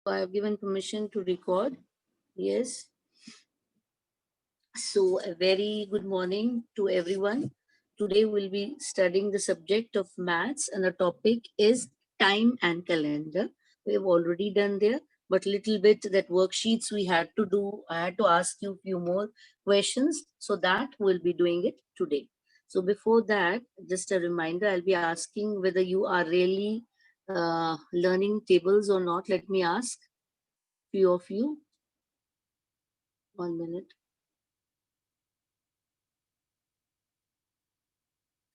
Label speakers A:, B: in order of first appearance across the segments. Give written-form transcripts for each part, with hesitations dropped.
A: I have given permission to record. Yes. So a very good morning to everyone. Today we'll be studying the subject of maths and the topic is time and calendar. We have already done there, but little bit that worksheets we had to do. I had to ask you a few more questions, so that we'll be doing it today. So before that, just a reminder, I'll be asking whether you are really learning tables or not. Let me ask few of you. 1 minute.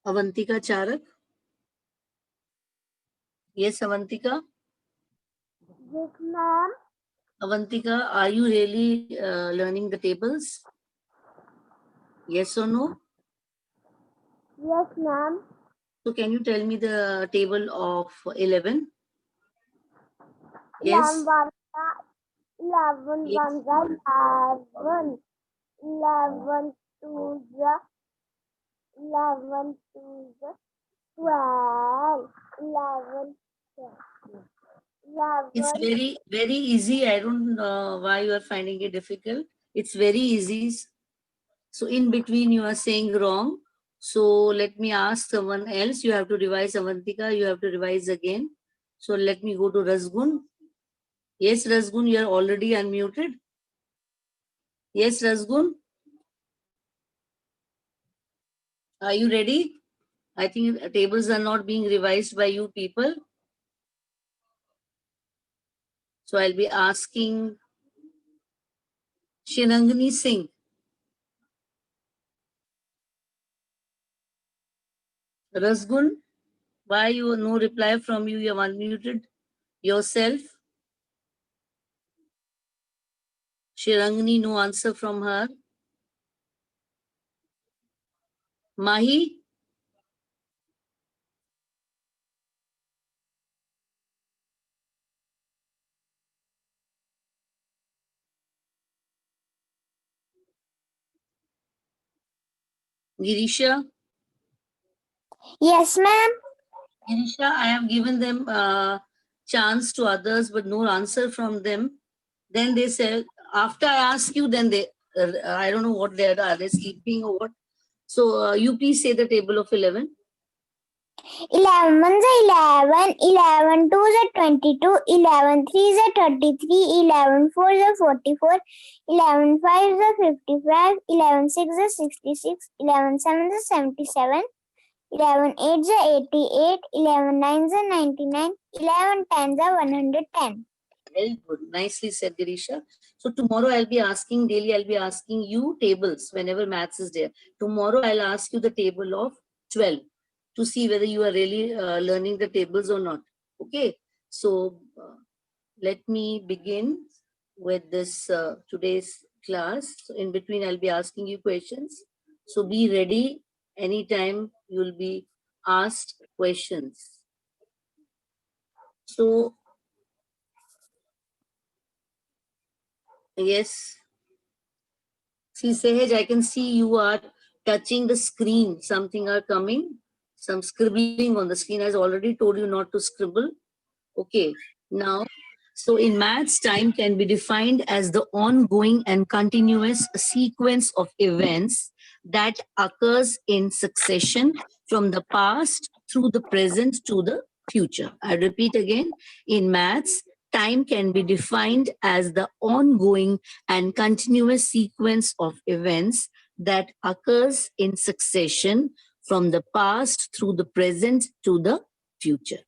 A: Avantika Charak. Yes, Avantika.
B: Yes, ma'am.
A: Avantika, are you really learning the tables? Yes or no?
B: Yes, ma'am.
A: So can you tell me the table of 11? Yes.
B: 11
A: Yes.
B: 1 11. 11 2 11 2 12. 11
A: It's
B: 11.
A: very, very easy. I don't know why you are finding it difficult. It's very easy. So in between you are saying wrong. So let me ask someone else. You have to revise, Avantika. You have to revise again. So let me go to Rasgun. Yes, Rasgun, you are already unmuted. Yes, Rasgun. Are you ready? I think tables are not being revised by you people. So I'll be asking Shinangani Singh. Rasgun, why you no reply from you? You have unmuted yourself. Shirangani, no answer from her. Mahi, Girisha.
B: Yes, ma'am.
A: Girisha, I have given them chance to others, but no answer from them. Then they said, after I ask you, then they, I don't know what they are they sleeping or what? So you please say the table of 11.
B: 11 1 11. 11 2 22. 11 3 33. 11 4 44. 11 5 55. 11 6 66. 11 7 77. 11 8 88. 11 9 99. 11 10 110.
A: Very good. Nicely said, Girisha. So tomorrow I'll be asking, daily I'll be asking you tables whenever maths is there. Tomorrow I'll ask you the table of 12 to see whether you are really learning the tables or not. Okay. So let me begin with this today's class. So in between I'll be asking you questions. So be ready. Anytime you'll be asked questions. So yes. See, Sehaj, I can see you are touching the screen. Something are coming. Some scribbling on the screen. Has already told you not to scribble. Okay. Now, so in maths, time can be defined as the ongoing and continuous sequence of events that occurs in succession from the past through the present to the future. I repeat again, in maths, time can be defined as the ongoing and continuous sequence of events that occurs in succession from the past through the present to the future.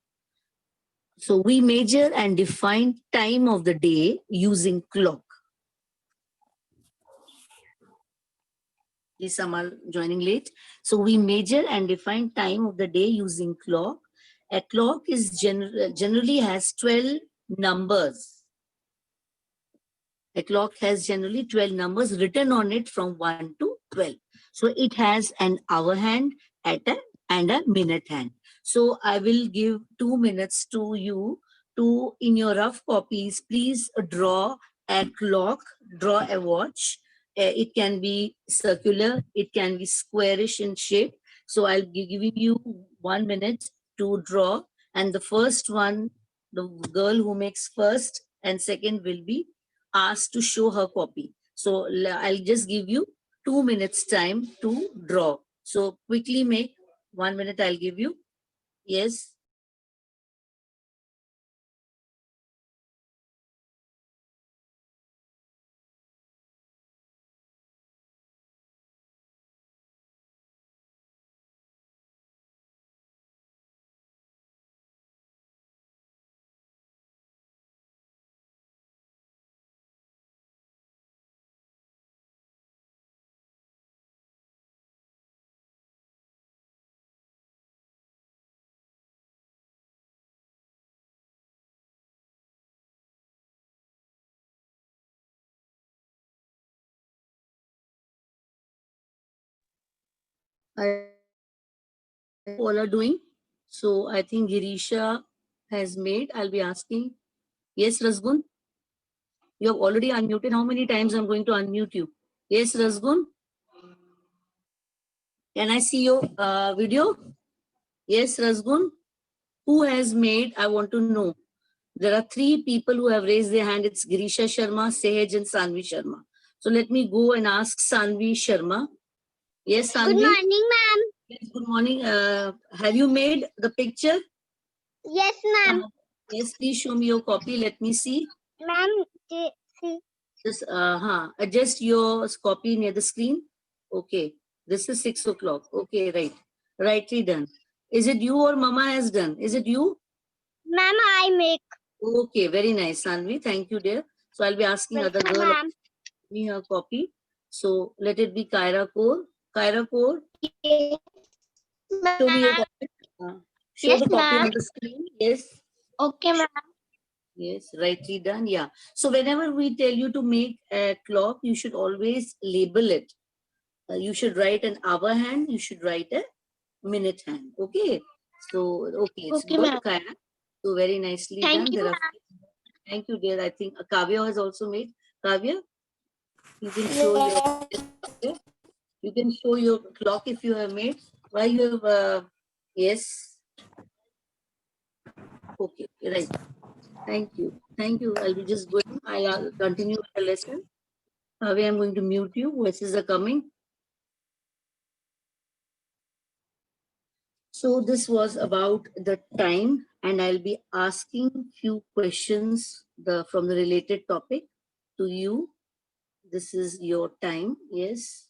A: So we measure and define time of the day using clock. Please, some are joining late. So we measure and define time of the day using clock. A clock is generally has 12 numbers. A clock has generally 12 numbers written on it from 1 to 12. So it has an hour hand and a minute hand. So I will give 2 minutes to you to, in your rough copies, please draw a clock, draw a watch. It can be circular, it can be squarish in shape. So I'll be giving you 1 minute to draw. And the first one, the girl who makes first and second will be asked to show her copy. So I'll just give you 2 minutes time to draw. So quickly make 1 minute. I'll give you. Yes. I all are doing. So I think Girisha has made. I'll be asking. Yes, Rasgun. You have already unmuted. How many times I'm going to unmute you? Yes, Rasgun. Can I see your video? Yes, Rasgun. Who has made? I want to know. There are 3 people who have raised their hand. It's Girisha Sharma, Sehaj, and Sanvi Sharma. So let me go and ask Sanvi Sharma. Yes, Sanvi.
B: Good morning, ma'am.
A: Yes, good morning. Have you made the picture?
B: Yes, ma'am.
A: Yes, please show me your copy. Let me see.
B: Ma'am,
A: Just adjust your copy near the screen. Okay, this is 6 o'clock. Okay, right. Rightly done. Is it you or Mama has done? Is it you?
B: ma'am, I make.
A: Okay, very nice, Sanvi. Thank you, dear. So I'll be asking other girl
B: Ma'am.
A: me her copy. So let it be Kyra Kaur. Kyra Kaur, show me your copy. Show
B: Yes,
A: the copy
B: ma'am.
A: on the screen. Yes.
B: Okay, ma'am.
A: Yes, rightly done. Yeah. So whenever we tell you to make a clock, you should always label it. You should write an hour hand. You should write a minute hand. Okay. So okay, it's
B: Okay,
A: good,
B: ma'am.
A: Kyra. So very nicely
B: Thank
A: done.
B: you,
A: There are. Thank you, dear. I think Kavya has also made. Kavya, you can show your. You can show your clock if you have made. Why you have? Yes. Okay. Right. Thank you. Thank you. I'll be just going. I'll continue with the lesson. Kavya, I'm going to mute you. Voices are coming. So this was about the time, and I'll be asking few questions from the related topic to you. This is your time. Yes.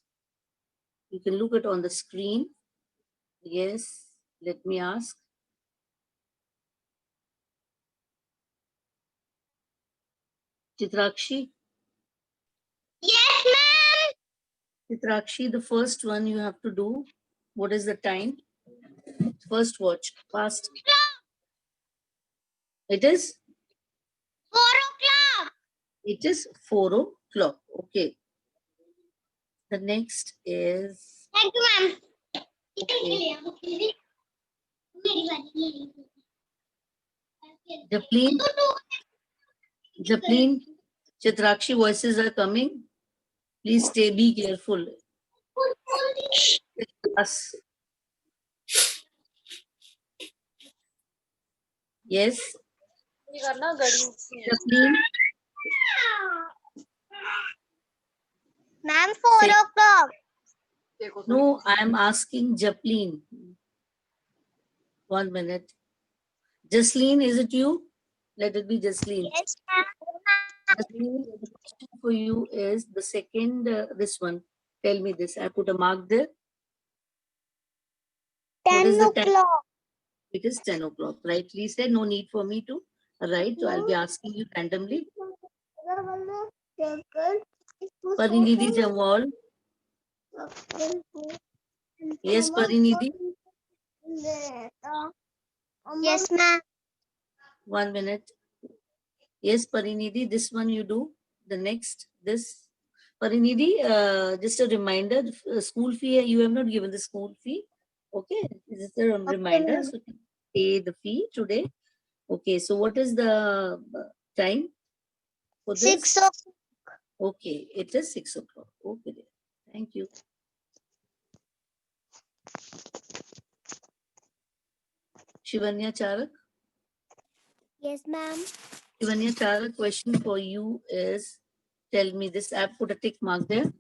A: You can look it on the screen. Yes. Let me ask. Chitrakshi.
B: Yes, ma'am.
A: Chitrakshi, the first one you have to do. What is the time? First watch. Past. It is?
B: 4 o'clock.
A: It is 4 o'clock. Okay. The next is.
B: Thank you, ma'am.
A: Okay. Japlin. Japlin. Chitrakshi, voices are coming. Please stay, be careful. Us. Yes. Japlin.
B: Ma'am, 4
A: Say-
B: o'clock.
A: No, I am asking Japlin. 1 minute. Jasleen, is it you? Let it be Jasleen.
B: Yes, ma'am.
A: Jasleen, the question for you is the second, this one. Tell me this. I put a mark there. What
B: 10
A: is the time?
B: o'clock.
A: It is 10 o'clock. Rightly said. No need for me to write. So I'll be asking you randomly. Parinidhi Jamal. Yes, Parinidhi.
B: Yes, ma'am.
A: 1 minute. Yes, Parinidhi. This one you do. The next, this. Parinidhi, just a reminder, school fee, you have not given the school fee. Okay, this is a reminder.
B: ma'am.
A: So pay the fee today. Okay, so what is the time for this?
B: 6 o'clock.
A: Okay, it is 6 o'clock. Okay, dear. Thank you. Shivanya Charak.
B: Yes, ma'am.
A: Shivanya Chara, question for you is, tell me this. I put a tick mark there.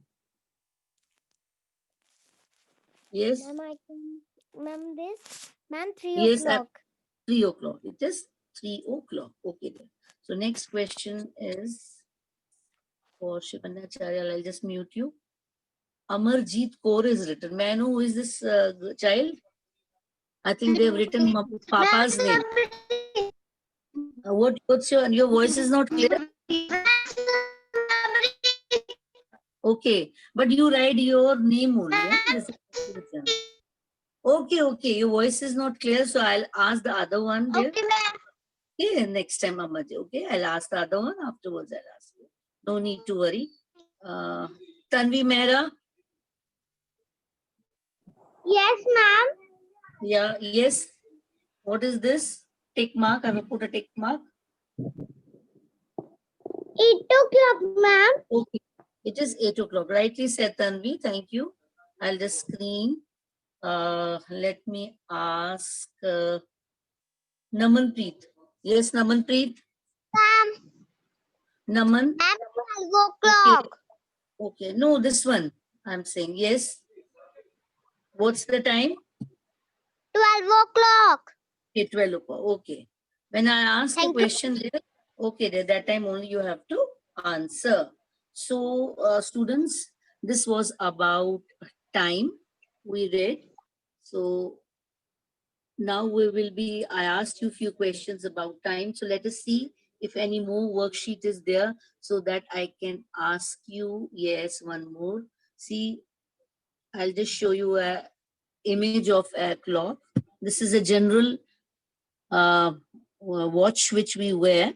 A: Yes.
B: Ma'am, I can. Ma'am, this. Ma'am, 3
A: Yes,
B: o'clock.
A: 3 o'clock. It is 3 o'clock. Okay. Then. So next question is for Shivanya Charya. I'll just mute you. Amarjeet Kaur is written. May I know who is this child? I think they've written Papa's name. What's your voice is not clear? Okay, but you write your name only. Yeah? This is- Okay, okay. Your voice is not clear, so I'll ask the other one there.
B: Okay, ma'am.
A: Okay, next time, Amaji. Okay, I'll ask the other one afterwards. I'll ask you. No need to worry. Tanvi Mehra.
B: Yes, ma'am.
A: Yeah, yes. What is this? Tick mark. I will put a tick mark.
B: 8 o'clock, ma'am.
A: Okay. It is 8 o'clock. Rightly said, Tanvi. Thank you. I'll just screen. Let me ask Namanpreet. Yes, Namanpreet.
B: Ma'am.
A: Naman.
B: Ma'am, 12 o'clock.
A: Okay. No, this one. I'm saying yes. What's the time?
B: 12 o'clock.
A: Okay, 12 o'clock. Okay. When I ask a
B: Thank you.
A: question there, okay, there, that time only you have to answer. So, students, this was about time we read. So, now we will be, I asked you a few questions about time. So, let us see if any more worksheet is there so that I can ask you. Yes, one more. See, I'll just show you a image of a clock. This is a general watch which we wear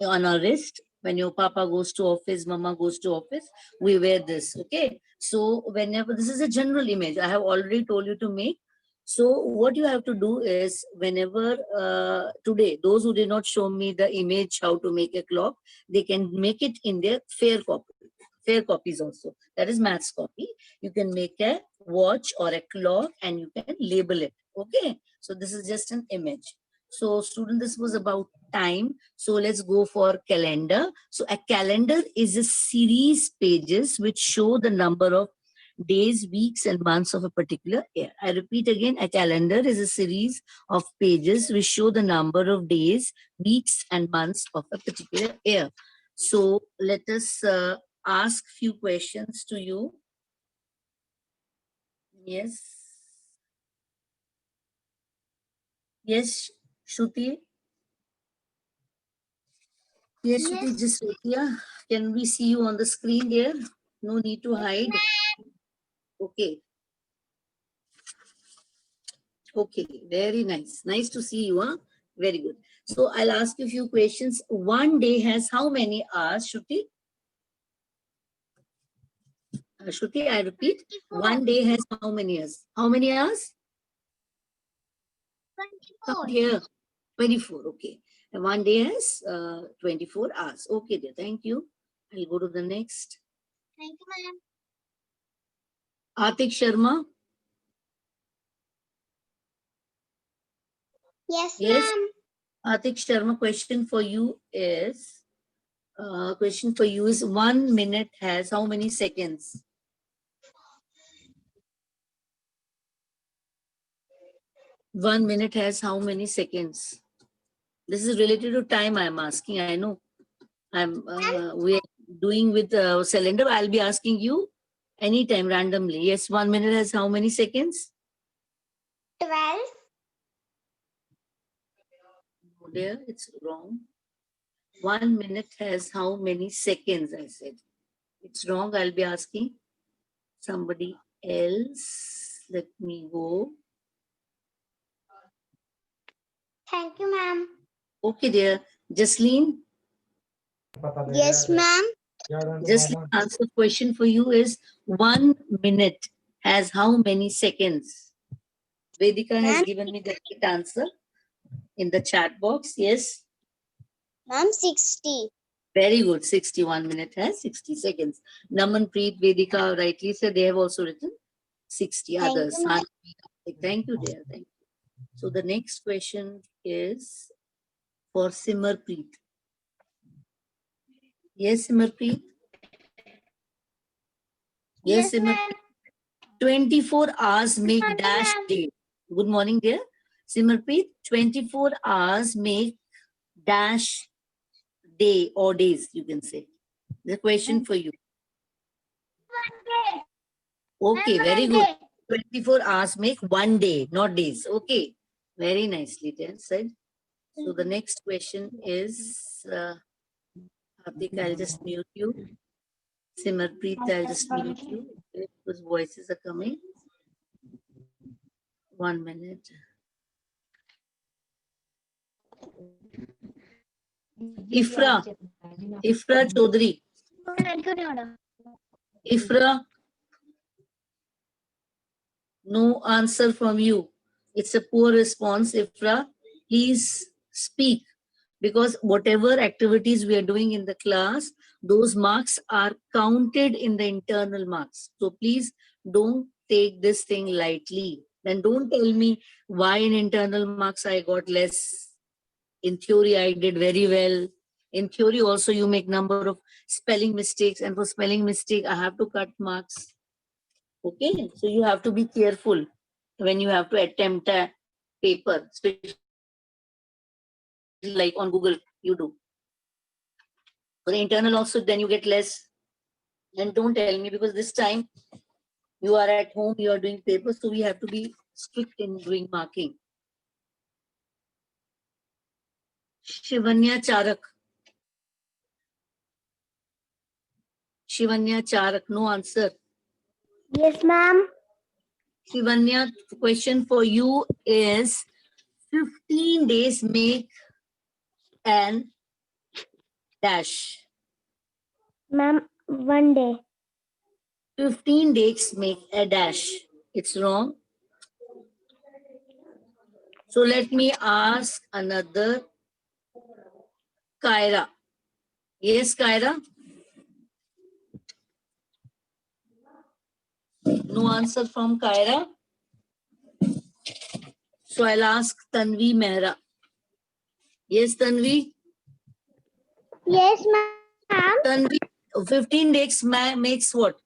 A: on our wrist. When your papa goes to office, mama goes to office, we wear this. Okay. So whenever, this is a general image, I have already told you to make. So what you have to do is, whenever today, those who did not show me the image how to make a clock, they can make it in their fair copy. Fair copies also. That is maths copy. You can make a watch or a clock and you can label it. Okay. So this is just an image. So student, this was about time. So let's go for calendar. So a calendar is a series pages which show the number of days, weeks, and months of a particular year. I repeat again, a calendar is a series of pages which show the number of days, weeks, and months of a particular year. So let us ask few questions to you. Yes. Yes, Shruti. Yes, Shruti,
B: Yes.
A: just wait here. Can we see you on the screen there? No need to hide. Okay. Okay, very nice. Nice to see you, huh? Very good. So I'll ask you a few questions. One day has how many hours, Shruti? Shruti, I repeat.
B: 24.
A: One day has how many hours? How many hours?
B: 24.
A: Count here. 24, okay. And one day has 24 hours. Okay, dear. Thank you. I'll go to the next.
B: Thank you, ma'am.
A: Atik Sharma.
B: Yes,
A: Yes.
B: ma'am.
A: Atik Sharma, question for you is 1 minute has how many seconds? One minute has how many seconds? This is related to time I'm asking. I know we're doing with cylinder. I'll be asking you anytime randomly. Yes, 1 minute has how many seconds?
B: 12.
A: No, there, it's wrong. 1 minute has how many seconds? I said. It's wrong. I'll be asking somebody else. Let me go.
B: Thank you, ma'am.
A: Okay, dear. Jasleen.
B: Yes, ma'am.
A: Jasleen, answer question for you is 1 minute has how many seconds? Vedika has
B: Ma'am.
A: given me the right answer in the chat box. Yes.
B: Ma'am, 60.
A: Very good. 61 minute has 60 seconds. Namanpreet, Vedika rightly said they have also written 60
B: Thank
A: others.
B: you, ma'am.
A: Thank you, dear. Thank you. So the next question is for Simarpreet. Yes, Simarpreet. Yes, Simarpreet.
B: ma'am.
A: 24 hours make
B: morning,
A: dash
B: ma'am.
A: day. Good morning, dear. Simarpreet, 24 hours make dash day or days, you can say. The question for you. Okay, very good. 24 hours make one day, not days. Okay, very nicely said. So the next question is, Hardik, I'll just mute you. Simarpreet, I'll just mute you because voices are coming. 1 minute. Ifra Chaudhary. Ifra, no answer from you. It's a poor response, Ifra. Please speak, because whatever activities we are doing in the class, those marks are counted in the internal marks. So please don't take this thing lightly. Then don't tell me why in internal marks I got less. In theory, I did very well. In theory also, you make number of spelling mistakes, and for spelling mistake, I have to cut marks. Okay, so you have to be careful when you have to attempt a paper, especially like on Google, you do. For the internal also, then you get less. And don't tell me, because this time you are at home, you are doing papers, so we have to be strict in doing marking. Shivanya Charak. Shivanya Charak, no answer.
B: Yes, ma'am.
A: Shivanya, question for you is 15 days make an dash.
B: Ma'am, 1 day.
A: 15 days make a dash. It's wrong. So let me ask another. Kyra. Yes, Kyra? No answer from Kyra. So I'll ask Tanvi Mehra. Yes, Tanvi?
B: Yes, ma'am.
A: Tanvi, 15 days makes what?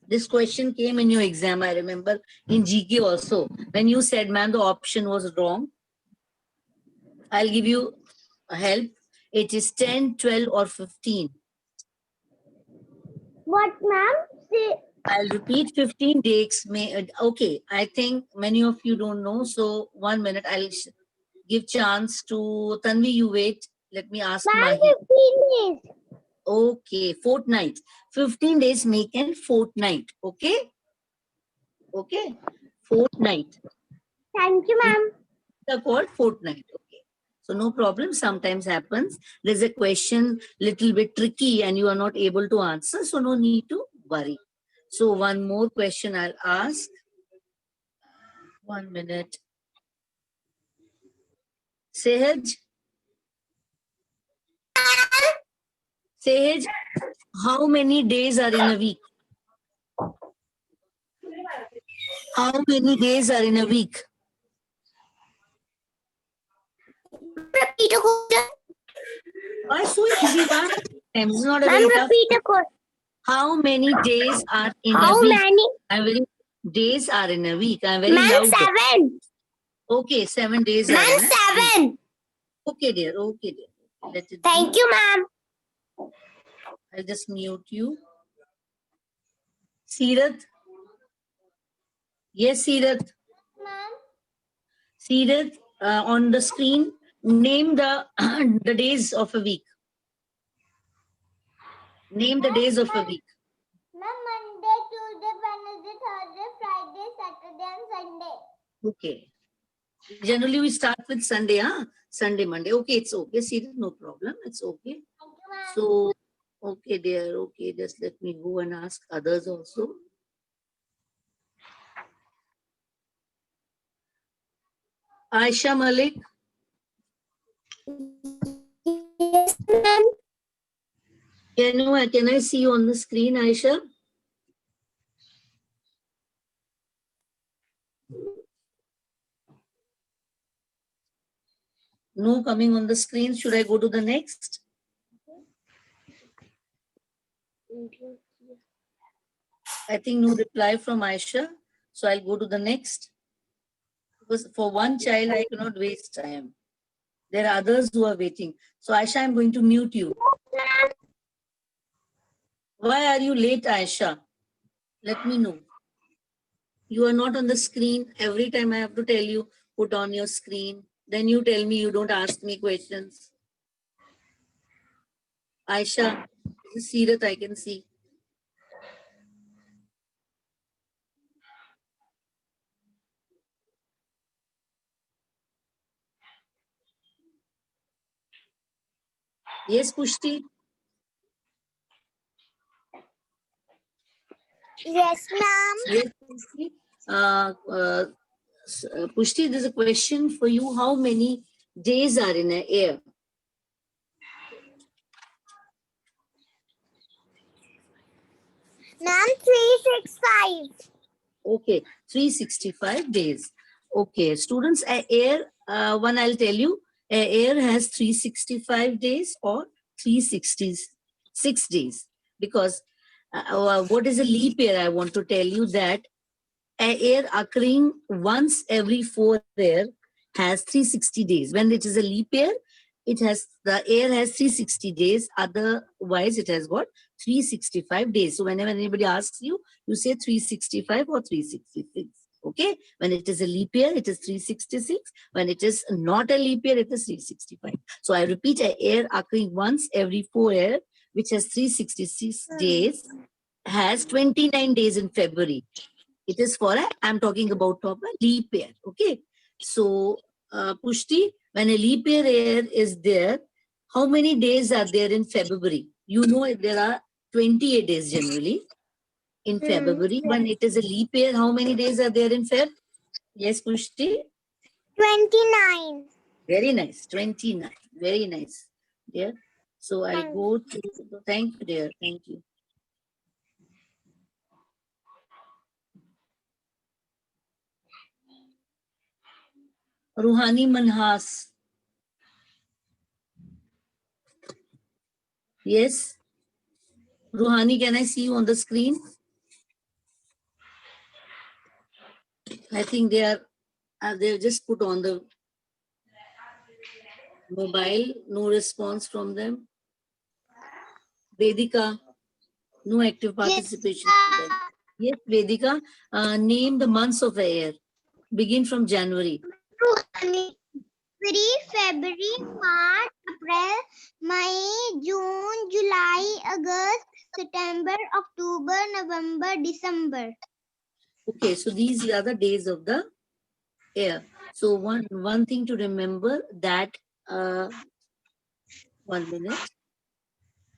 A: This question came in your exam, I remember, in GK also. When you said, ma'am, the option was wrong. I'll give you a help. It is 10, 12, or 15.
B: What, ma'am?
A: I'll repeat 15 days. Okay, I think many of you don't know. So 1 minute, I'll give chance to Tanvi. You wait. Let me ask
B: Ma'am,
A: Mahi.
B: 15 days.
A: Okay, fortnight. 15 days make an fortnight. Okay? Okay? Fortnight.
B: Thank you, ma'am.
A: They're called fortnight. Okay. So no problem. Sometimes happens. There's a question little bit tricky and you are not able to answer. So no need to worry. So one more question I'll ask. 1 minute. Sehaj? Sehaj, how many days are in a week? How many days are in a week?
B: Repeat a question.
A: Why so easy? Why? It's not a
B: Ma'am,
A: very tough.
B: repeat a question.
A: How many days are in a
B: How
A: week?
B: many?
A: I'm very days are in a week. I'm very
B: Ma'am,
A: loud.
B: 7.
A: Okay, 7 days are
B: Ma'am,
A: in a week.
B: 7.
A: Okay, dear. Okay, dear. Let it
B: Thank
A: be.
B: you, ma'am.
A: I'll just mute you. Seerath? Yes, Seerath.
B: Ma'am.
A: Seerath, on the screen, name the the days of a week. Name the days of a week.
B: Ma'am, Monday, Tuesday, Wednesday, Thursday, Friday, Saturday, and Sunday.
A: Okay. Generally, we start with Sunday, huh? Sunday, Monday. Okay, it's okay. Seerath, no problem. It's okay.
B: Thank you, ma'am.
A: So, okay, dear. Okay, just let me go and ask others also. Aisha Malik.
B: Yes, ma'am.
A: Can I see you on the screen, Aisha? No coming on the screen. Should I go to the next? I think no reply from Aisha. So I'll go to the next. Because for one child, I cannot waste time. There are others who are waiting. So Aisha, I'm going to mute you. Why are you late, Aisha? Let me know. You are not on the screen. Every time I have to tell you, put on your screen. Then you tell me you don't ask me questions. Aisha, this is Seerat, I can see. Yes, Pushti?
B: Yes, ma'am.
A: Yes, Pushti. Pushti, there's a question for you. How many days are in a year?
B: Ma'am, 365.
A: Okay, 365 days. Okay, students, a year, one I'll tell you, a year has 365 days or 366 days. Because what is a leap year? I want to tell you that a year occurring once every 4 years has 360 days. When it is a leap year, the year has 360 days. Otherwise, it has got 365 days. So whenever anybody asks you, you say 365 or 366. Okay. When it is a leap year, it is 366. When it is not a leap year, it is 365. So I repeat, a year occurring once every 4 years, which has 366 days, has 29 days in February. It is for I'm talking about a leap year. Okay. So, Pushti, when a leap year is there, how many days are there in February? You know, there are 28 days generally in February. When it is a leap year, how many days are there in Feb? Yes, Pushti?
B: 29.
A: Very nice. 29. Very nice. Yeah. So I'll go to, thank you, dear. Thank you. Ruhani Manhas. Yes. Ruhani, can I see you on the screen? I think they've just put on the mobile, no response from them. Vedika, no active participation from them. Yes, Vedika, name the months of the year. Begin from January.
B: February, March, April, May, June, July, August, September, October, November, December.
A: Okay, so these are the days of the year. So one thing to remember that 1 minute.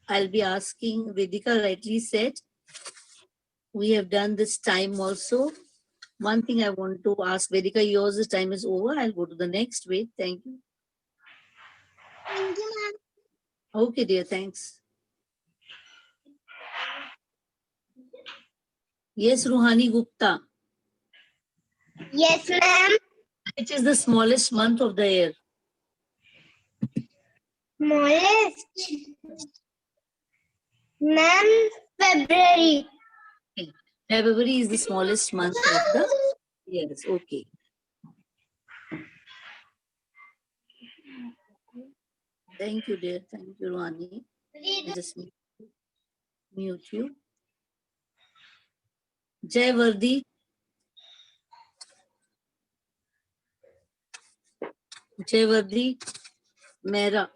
A: I'll be asking, Vedika rightly said, we have done this time also. One thing I want to ask, Vedika, yours time is over. I'll go to the next. Wait, thank you.
B: Thank you, ma'am.
A: Okay, dear, thanks. Yes, Ruhani Gupta.
B: Yes, ma'am.
A: Which is the smallest month of the year?
B: Smallest. Ma'am, February.
A: February is the smallest month of the year. Okay. Thank you, dear. Thank you, Ruhani. I just mute you. Jai Vardi. Jai Vardi. Mera.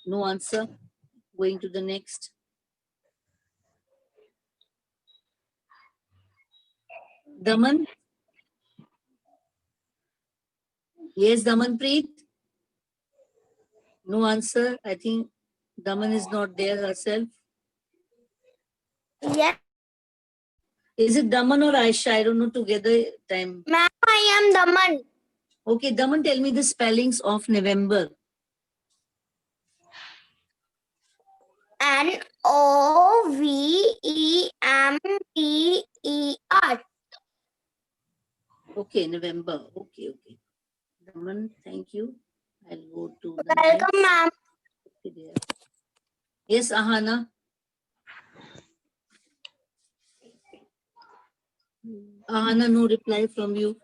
A: No answer. Going to the next. Daman. Yes, Damanpreet. No answer. I think Daman is not there herself.
B: Yes,
A: Is it Daman or Aisha? I don't know together time.
B: ma'am, I am Daman.
A: Okay, Daman, tell me the spellings of November.
B: November.
A: Okay, November. Okay. Daman, thank you. I'll go to the
B: Welcome,
A: next.
B: ma'am.
A: Okay, dear. Yes, Ahana. Ahana, no reply from you.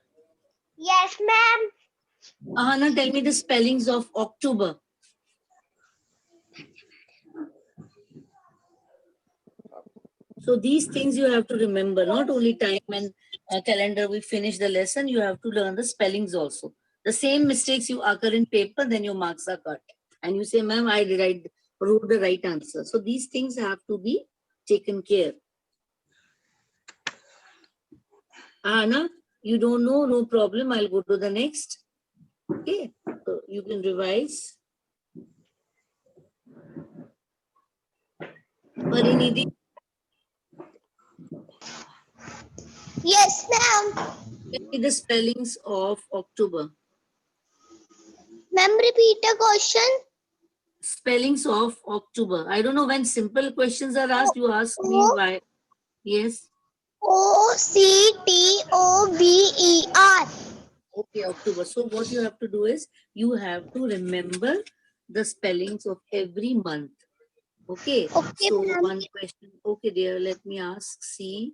B: Yes, ma'am.
A: Ahana, tell me the spellings of October. So these things you have to remember, not only time and calendar, we finish the lesson, you have to learn the spellings also. The same mistakes you occur in paper, then your marks are cut. And you say, ma'am, I wrote the right answer. So these things have to be taken care. Anna, you don't know, no problem. I'll go to the next. Okay, so you can revise. Parinidhi,
B: Yes, ma'am.
A: tell me the spellings of October.
B: Ma'am, repeat the question.
A: Spellings of October. I don't know, when simple questions are asked, you ask me why. Yes.
B: October.
A: Okay, October. So what you have to do is you have to remember the spellings of every month. Okay.
B: Okay,
A: So
B: ma'am.
A: one question. Okay, dear, let me ask. See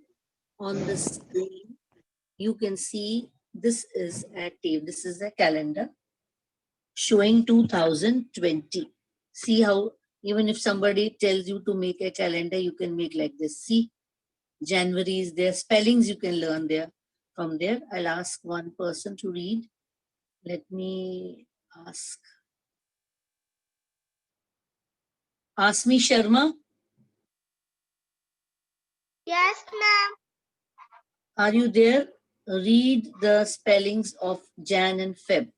A: on the screen, you can see this is a tape. This is a calendar showing 2020. See how even if somebody tells you to make a calendar, you can make like this. See, January is there. Spellings you can learn there. From there, I'll ask one person to read. Let me ask. Asmi Sharma,
B: Yes, ma'am.
A: are you there? Read the spellings of Jan and Feb.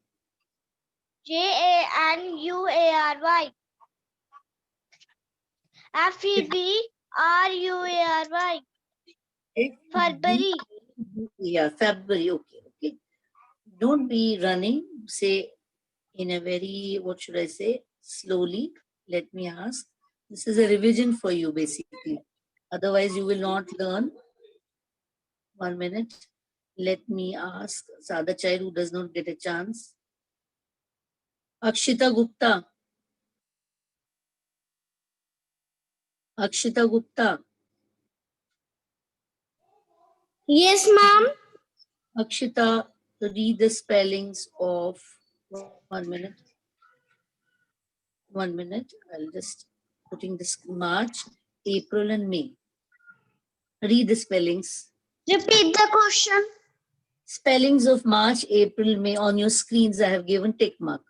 B: January. February. February.
A: Yeah, February. Okay, okay. Don't be running. Say in a very, what should I say, slowly. Let me ask. This is a revision for you, basically. Otherwise, you will not learn. 1 minute. Let me ask the other child who does not get a chance. Akshita Gupta. Akshita Gupta.
B: Yes, ma'am.
A: Akshita, read the spellings of 1 minute. 1 minute. I'll just putting this March, April, and May. Read the spellings.
B: Repeat the question.
A: Spellings of March, April, May on your screens. I have given tick mark.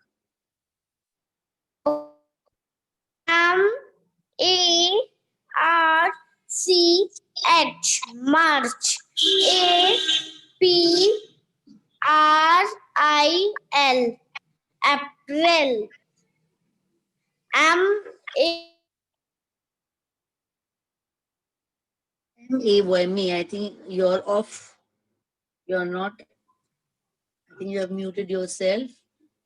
B: March. March. April. April.
A: M-A-Y, May. I think you're off. You're not. I think you have muted yourself.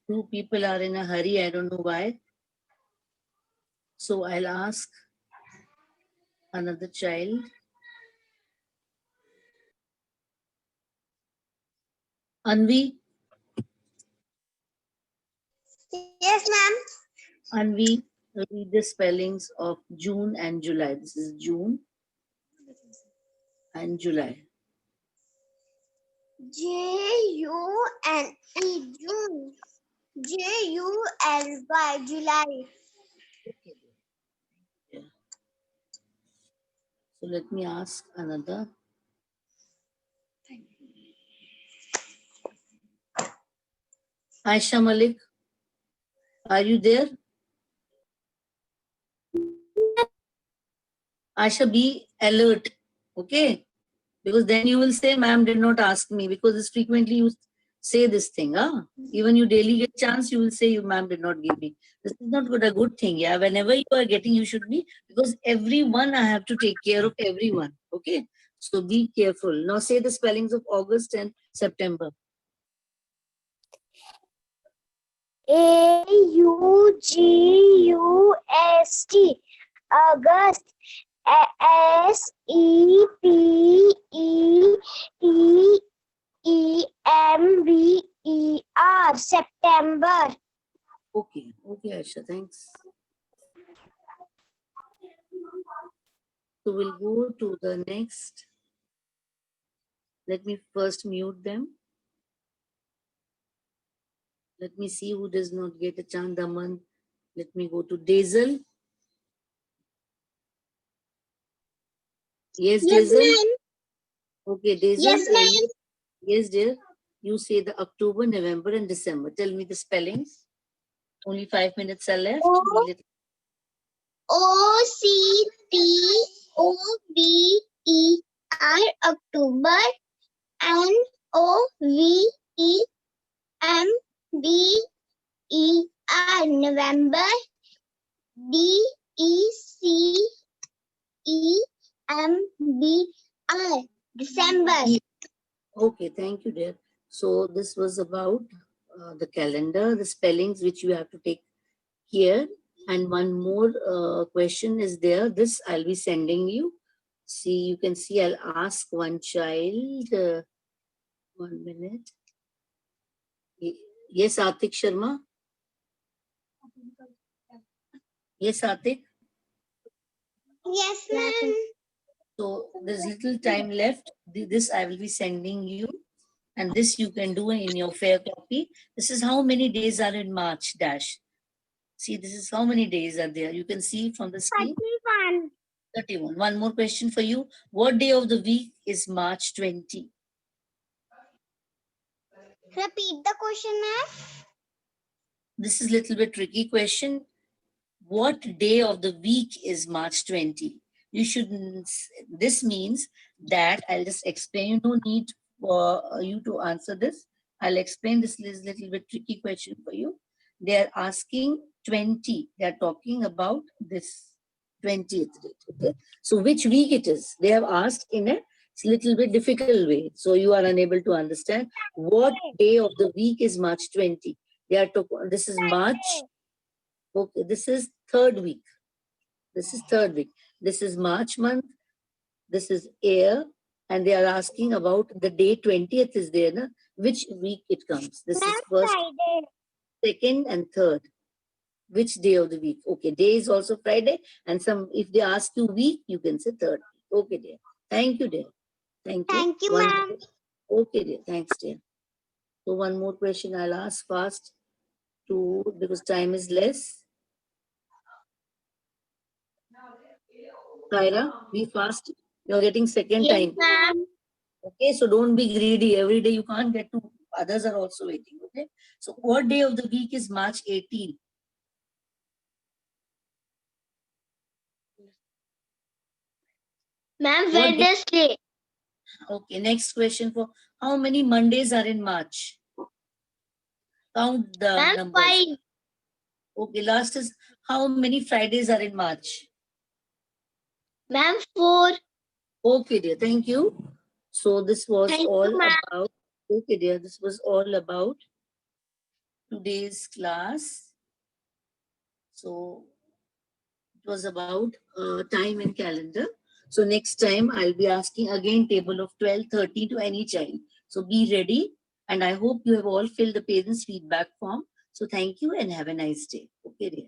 A: Two people are in a hurry. I don't know why. So I'll ask another child. Anvi,
B: Yes, ma'am.
A: Anvi, read the spellings of June and July. This is June and July.
B: June. June. July. July.
A: Okay. Yeah. So let me ask another. Aisha Malik, are you there? Aisha, be alert, okay? Because then you will say, ma'am did not ask me, because it's frequently you say this thing. Even you daily get chance, you will say, you ma'am did not give me. This is not good, a good thing. Yeah, whenever you are getting, you should be, because everyone, I have to take care of everyone, okay? So be careful. Now say the spellings of August and September.
B: August. August. September. September.
A: Okay, okay, Aisha, thanks. So we'll go to the next. Let me first mute them. Let me see who does not get a chance. Daman. Let me go to Daisel. Yes, Daisel. Okay, Daisel.
B: Yes, ma'am.
A: Yes, dear. You say the October, November, and December. Tell me the spellings. Only 5 minutes are left.
B: OCTOBER October, NOVEMBER November, DECEMBR December.
A: Okay, thank you, dear. So this was about the calendar, the spellings which you have to take here. And one more question is there. This I'll be sending you. See, you can see I'll ask one child. 1 minute. Yes, Atik Sharma. Yes, Atik.
B: Yes, ma'am.
A: So there's little time left. This I will be sending you. And this you can do in your fair copy. This is how many days are in March dash. See, this is how many days are there. You can see from the screen.
B: 31.
A: 31. One more question for you. What day of the week is March 20?
B: Repeat the question, ma'am.
A: This is a little bit tricky question. What day of the week is March 20? You should, this means that I'll just explain. You don't need for you to answer this. I'll explain this little bit tricky question for you. They're asking 20. They're talking about this 20th date. Okay. So which week it is? They have asked in a little bit difficult way. So you are unable to understand what day of the week is March 20. They are talking, this is March. Okay, this is third week. This is third week. This is March month. This is air. And they are asking about the day 20th is there. Na? Which week it comes? This is first,
B: Friday.
A: second, and third. Which day of the week? Okay, day is also Friday. And some, if they ask you week, you can say third week. Okay, dear. Thank you, dear. Thank you.
B: Thank you, ma'am.
A: Okay, dear. Thanks, dear. So one more question I'll ask fast because time is less. Kyra, be fast. You're getting second time.
B: Ma'am.
A: Okay, so don't be greedy. Every day you can't get to, others are also waiting. Okay, so what day of the week is March 18?
B: Ma'am,
A: What day?
B: Wednesday.
A: Okay, next question for how many Mondays are in March? Count the
B: Ma'am,
A: numbers.
B: 5.
A: Okay, last is how many Fridays are in March?
B: Ma'am, 4.
A: Okay, dear, thank you. So this was
B: Thank
A: all
B: you, ma'am.
A: about, okay, dear, this was all about today's class. So it was about time and calendar. So next time I'll be asking again table of 12, 13 to any child. So be ready. And I hope you have all filled the parents feedback form. So thank you and have a nice day. Okay, dear.